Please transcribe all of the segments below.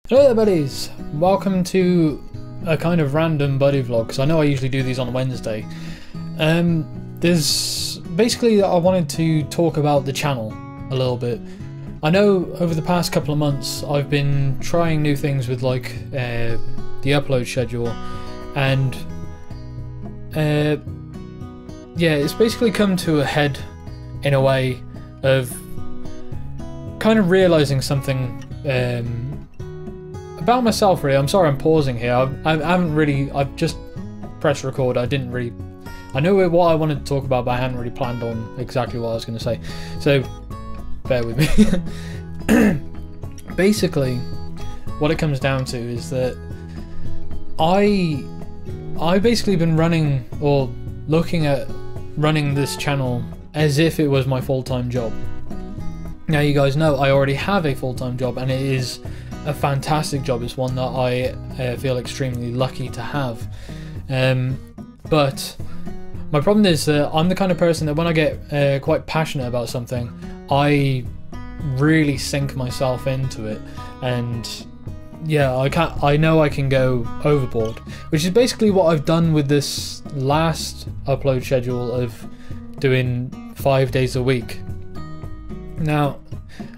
Hello there buddies, welcome to a kind of random buddy vlog, because I know I usually do these on Wednesday. There's basically I wanted to talk about the channel a little bit. I know over the past couple of months I've been trying new things with like the upload schedule, and yeah, it's basically come to a head in a way of kind of realizing something about myself really. I'm sorry I'm pausing here. I've just pressed record. I know what I wanted to talk about, but I hadn't really planned on exactly what I was going to say, so bear with me. Basically what it comes down to is that I've basically been running or looking at running this channel as if it was my full-time job. Now you guys know I already have a full-time job, and it is a fantastic job. It's one that I feel extremely lucky to have. But my problem is that I'm the kind of person that when I get quite passionate about something, I really sink myself into it, and yeah, I know I can go overboard, which is basically what I've done with this last upload schedule of doing 5 days a week. Now,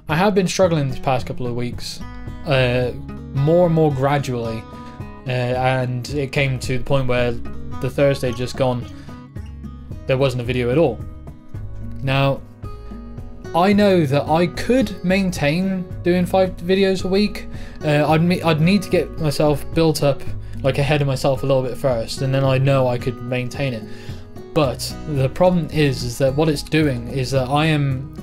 I have been struggling these past couple of weeks, more and more gradually, and it came to the point where the Thursday just gone, there wasn't a video at all. Now, I know that I could maintain doing 5 videos a week. I'd need to get myself built up, like ahead of myself a little bit first, and then I know I could maintain it. But the problem is that what it's doing is that I'm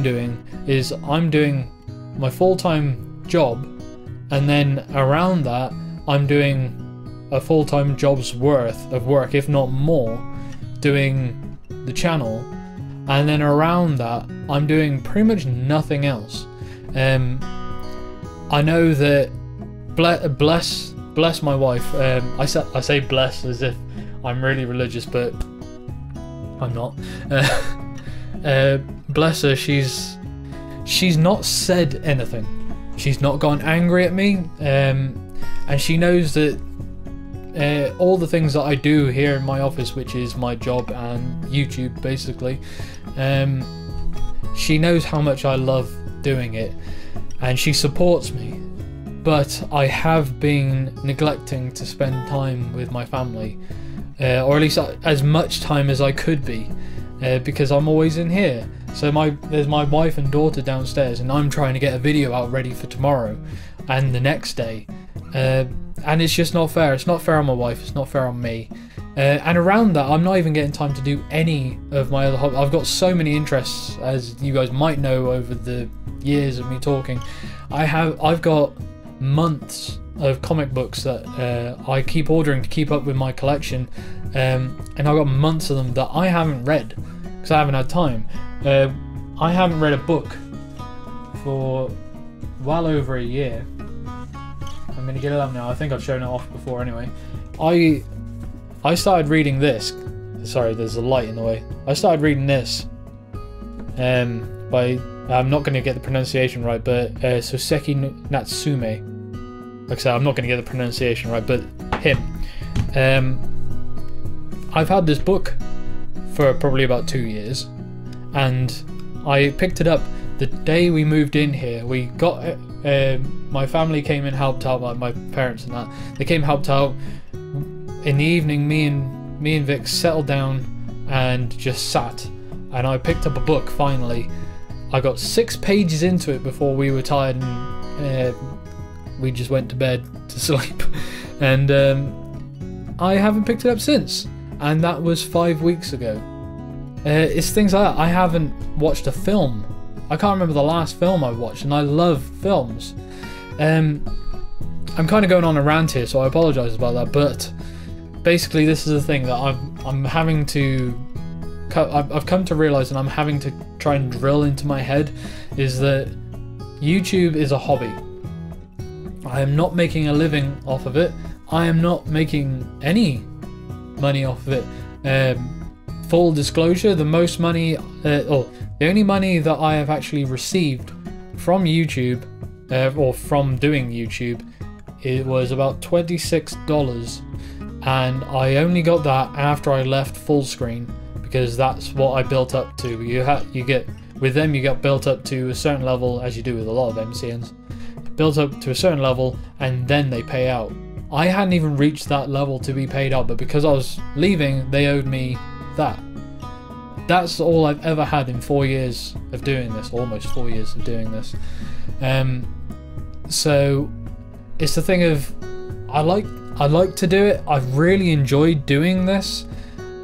doing my full-time job, and then around that I'm doing a full-time job's worth of work, if not more, doing the channel, and then around that I'm doing pretty much nothing else. I know that bless my wife. I say bless as if I'm really religious, but I'm not. Bless her, she's not said anything. She's not gone angry at me, and she knows that all the things that I do here in my office, which is my job and YouTube basically, she knows how much I love doing it, and she supports me. But I have been neglecting to spend time with my family, or at least as much time as I could be, because I'm always in here. So there's my wife and daughter downstairs, and I'm trying to get a video out ready for tomorrow and the next day, and it's just not fair. It's not fair on my wife, it's not fair on me, and around that I'm not even getting time to do any of my other hobbies. I've got so many interests, as you guys might know over the years of me talking. I've got months of comic books that I keep ordering to keep up with my collection, and I've got months of them that I haven't read because I haven't had time. I haven't read a book for well over a year. I'm gonna get it up now. I think I've shown it off before anyway. I started reading this. Sorry, there's a light in the way. I started reading this by, I'm not gonna get the pronunciation right, but Soseki Natsume. Like I said, I'm not gonna get the pronunciation right, but him. I've had this book for probably about 2 years, and I picked it up the day we moved in here. We got my family came and helped out, like my parents and that. They came, helped out. In the evening, me and Vic settled down and just sat, and I picked up a book finally. I got 6 pages into it before we were tired, and we just went to bed to sleep, and I haven't picked it up since, and that was 5 weeks ago. It's things like that. I haven't watched a film. I can't remember the last film I watched, and I love films. I'm kind of going on a rant here, so I apologise about that, but basically this is the thing that I'm having to... I've come to realise, and I'm having to try and drill into my head, is that YouTube is a hobby. I am not making a living off of it. I am not making any money off of it. Full disclosure, the most money, the only money that I have actually received from YouTube or from doing YouTube, it was about $26, and I only got that after I left full screen, because that's what I built up to. You get with them, you get built up to a certain level, as you do with a lot of MCNs, built up to a certain level, and then they pay out. I hadn't even reached that level to be paid out, but because I was leaving, they owed me that. That's all I've ever had in 4 years of doing this, almost 4 years of doing this. So it's the thing of, I like to do it. I've really enjoyed doing this,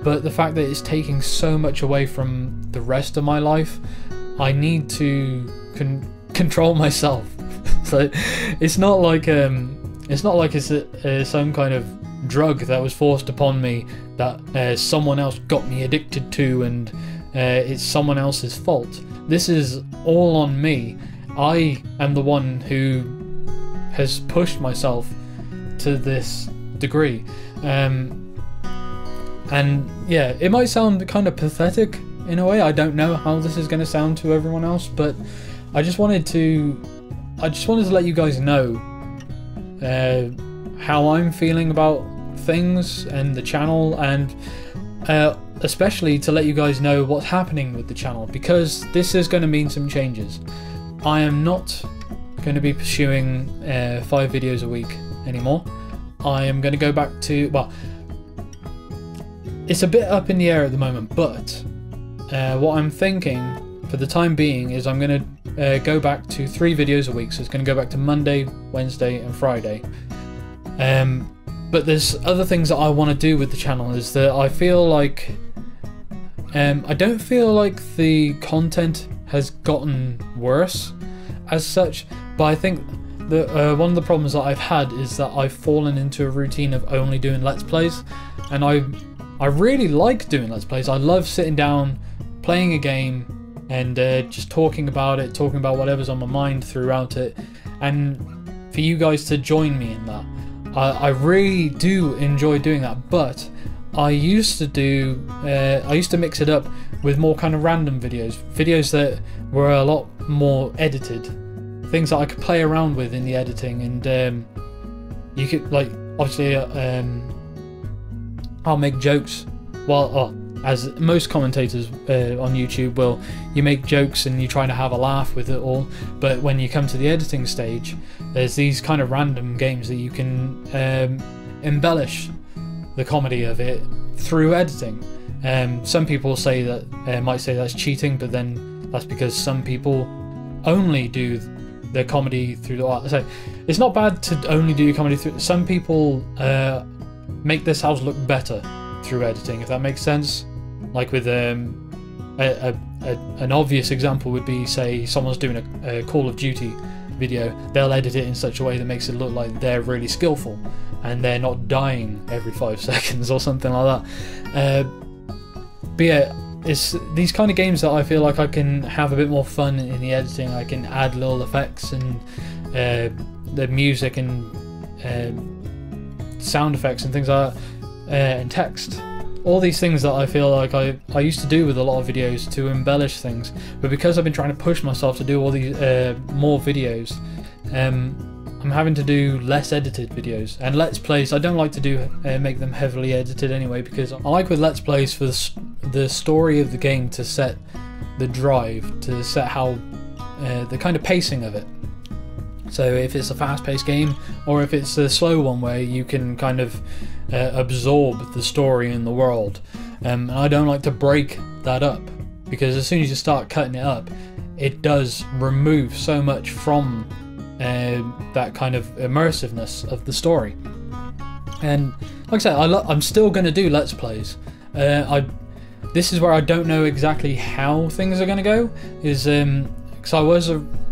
but the fact that it's taking so much away from the rest of my life, I need to control myself. So it's not like it's some kind of drug that was forced upon me that someone else got me addicted to, and it's someone else's fault. This is all on me. I am the one who has pushed myself to this degree. And yeah, it might sound kind of pathetic in a way. I don't know how this is going to sound to everyone else, but I just wanted to let you guys know how I'm feeling about things and the channel, and especially to let you guys know what's happening with the channel, because this is going to mean some changes. I am not going to be pursuing 5 videos a week anymore. I am going to go back to, well, it's a bit up in the air at the moment, but what I'm thinking for the time being is I'm going to go back to 3 videos a week. So it's going to go back to Monday, Wednesday and Friday. But there's other things that I want to do with the channel. Is that I feel like I don't feel like the content has gotten worse as such, but I think that one of the problems that I've had is that I've fallen into a routine of only doing Let's Plays, and I really like doing Let's Plays. I love sitting down, playing a game, and just talking about it, talking about whatever's on my mind throughout it, and for you guys to join me in that. I really do enjoy doing that, but I used to mix it up with more kind of random videos that were a lot more edited, things that I could play around with in the editing, and you could, like, obviously I'll make jokes as most commentators on YouTube will. You make jokes and you try to have a laugh with it all, but when you come to the editing stage, there's these kind of random games that you can embellish the comedy of it through editing. Some people say that might say that's cheating, but then that's because some people only do their comedy through the art. So it's not bad to only do your comedy through. Some people make this house look better through editing, if that makes sense. Like with an obvious example would be, say someone's doing a Call of Duty video, they'll edit it in such a way that makes it look like they're really skillful and they're not dying every 5 seconds or something like that. But yeah, it's these kind of games that I feel like I can have a bit more fun in the editing. I can add little effects and the music and sound effects and things like that, and text. All these things that I feel like I used to do with a lot of videos to embellish things, but because I've been trying to push myself to do all these more videos, I'm having to do less edited videos. And Let's Plays, I don't like to do make them heavily edited anyway, because I like with Let's Plays for the story of the game to set the drive, to set how the kind of pacing of it. So if it's a fast-paced game, or if it's a slow one where you can kind of absorb the story in the world. And I don't like to break that up, because as soon as you start cutting it up, it does remove so much from that kind of immersiveness of the story. And like I said, I'm still going to do Let's Plays. This is where I don't know exactly how things are going to go, is because I was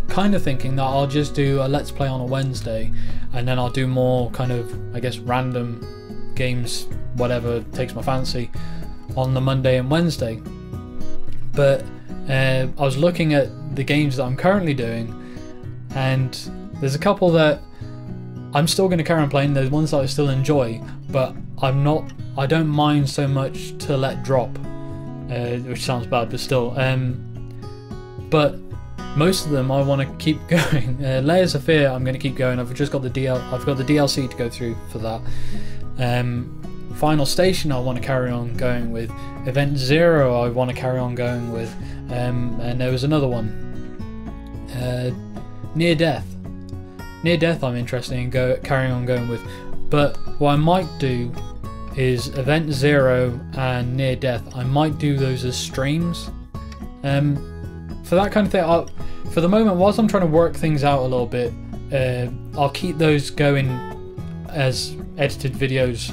kind of thinking that I'll just do a Let's Play on a Wednesday, and then I'll do more kind of, I guess, random games, whatever takes my fancy, on the Monday and Wednesday. But I was looking at the games that I'm currently doing, and there's a couple that I'm still going to carry on playing. There's ones that I still enjoy, but I don't mind so much to let drop, which sounds bad, but still. But most of them I want to keep going. Layers of Fear I'm going to keep going. I've got the DLC to go through for that. Final Station I want to carry on going with. Event Zero I want to carry on going with. And there was another one. Near Death. Near Death I'm interested in carrying on going with. But what I might do is Event Zero and Near Death. I might do those as streams. For that kind of thing, for the moment, whilst I'm trying to work things out a little bit, I'll keep those going as edited videos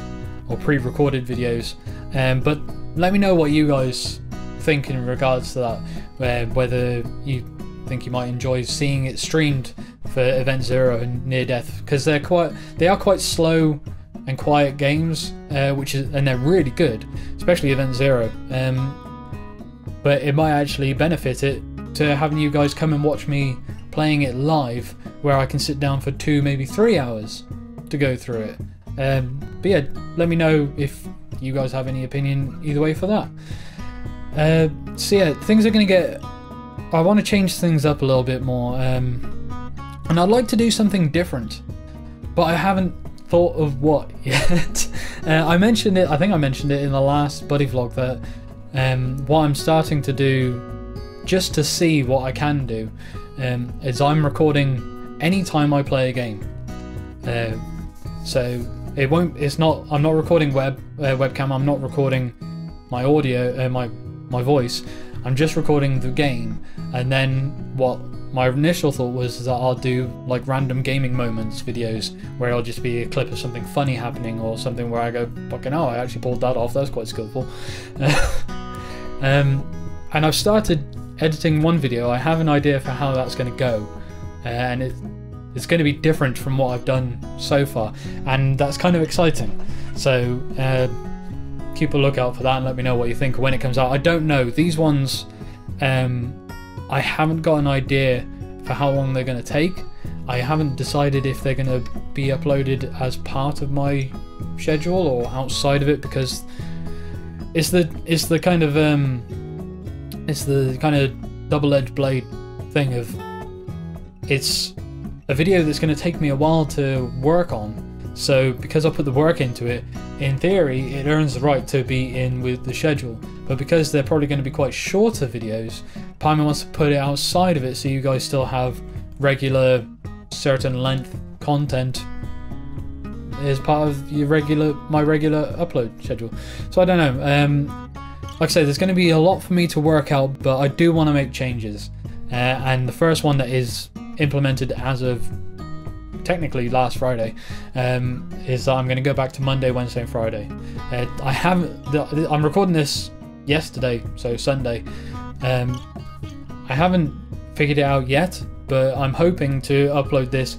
or pre-recorded videos. But let me know what you guys think in regards to that. Whether you think you might enjoy seeing it streamed for Event Zero and Near Death, because they are quite slow and quiet games, and they're really good, especially Event Zero. But it might actually benefit it to having you guys come and watch me playing it live, where I can sit down for 2, maybe 3 hours to go through it. But yeah, let me know if you guys have any opinion either way for that. So yeah, things are going to get... I want to change things up a little bit more, and I'd like to do something different, but I haven't thought of what yet. I mentioned it, I think I mentioned it in the last buddy vlog, that what I'm starting to do, just to see what I can do, is I'm recording anytime I play a game. So I'm not recording webcam, I'm not recording my audio, my voice, I'm just recording the game. And then what my initial thought was that I'll do like random gaming moments videos, where it'll just be a clip of something funny happening, or something where I go, fucking hell, I actually pulled that off, that's quite skillful. And I've started editing one video. I have an idea for how that's going to go, and it's going to be different from what I've done so far, and that's kind of exciting. So keep a lookout for that and let me know what you think when it comes out. I don't know, these ones, I haven't got an idea for how long they're going to take. I haven't decided if they're going to be uploaded as part of my schedule or outside of it, because it's the kind of double-edged blade thing of, it's a video that's going to take me a while to work on. So because I put the work into it, in theory it earns the right to be in with the schedule. But because they're probably going to be quite shorter videos, part of me wants to put it outside of it, so you guys still have regular, certain length content as part of my regular upload schedule. So I don't know. Like I say, there's going to be a lot for me to work out, but I do want to make changes. And the first one that is implemented as of technically last Friday is that I'm going to go back to Monday, Wednesday, and Friday. I'm recording this yesterday, so Sunday. I haven't figured it out yet, but I'm hoping to upload this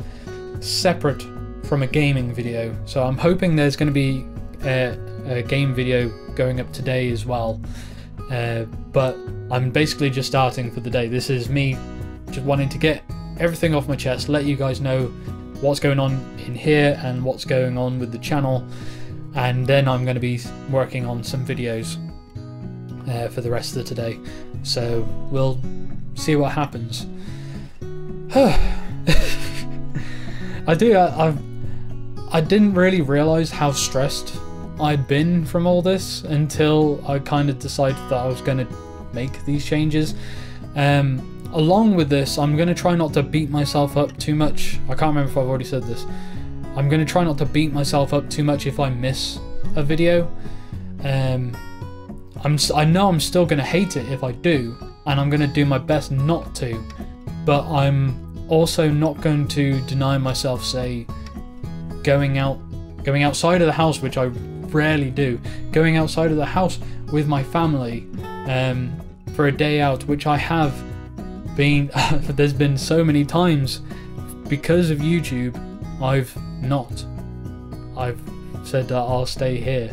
separate from a gaming video. So I'm hoping there's going to be a game video going up today as well. But I'm basically just starting for the day. This is me just wanting to get everything off my chest, let you guys know what's going on in here and what's going on with the channel, and then I'm going to be working on some videos for the rest of today. So we'll see what happens. I didn't really realize how stressed I'd been from all this until I kind of decided that I was going to make these changes. Along with this, I'm going to try not to beat myself up too much. I can't remember if I've already said this. I'm going to try not to beat myself up too much if I miss a video. I know I'm still going to hate it if I do, and I'm going to do my best not to, but I'm also not going to deny myself, say, going outside of the house, which I rarely do, going outside of the house with my family for a day out, which I have been. There's been so many times because of YouTube I've said that I'll stay here,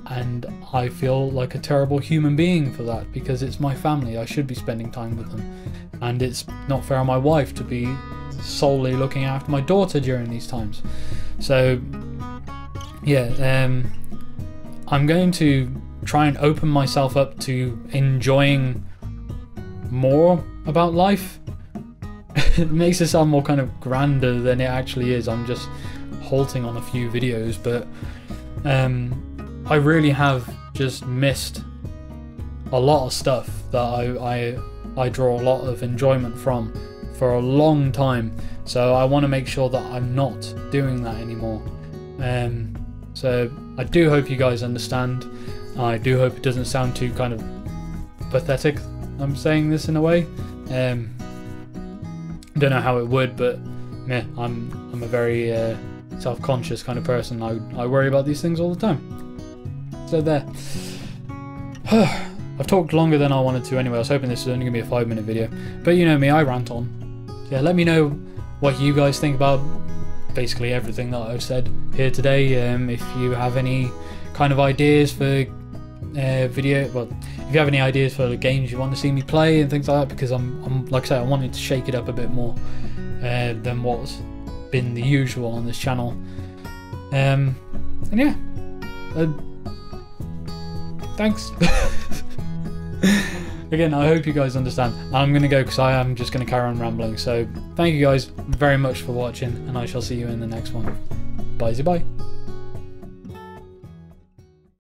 and I feel like a terrible human being for that, because it's my family. I should be spending time with them, and it's not fair on my wife to be solely looking after my daughter during these times. So yeah, I'm going to try and open myself up to enjoying more about life, it makes it sound more kind of grander than it actually is. I'm just halting on a few videos, but I really have just missed a lot of stuff that I draw a lot of enjoyment from for a long time. So I want to make sure that I'm not doing that anymore. So I do hope you guys understand. I do hope it doesn't sound too kind of pathetic. I'm saying this in a way. Don't know how it would, but yeah, I'm a very self-conscious kind of person. I worry about these things all the time. So there. I've talked longer than I wanted to anyway. I was hoping this was only going to be a 5-minute video. But you know me, I rant on. Yeah, let me know what you guys think about basically everything that I've said here today. If you have any kind of ideas for if you have any ideas for the games you want to see me play and things like that, because I'm like I said, I wanted to shake it up a bit more than what's been the usual on this channel. And yeah, thanks. Again, I hope you guys understand. I'm going to go because I am just going to carry on rambling. So thank you guys very much for watching, and I shall see you in the next one. Bye-bye.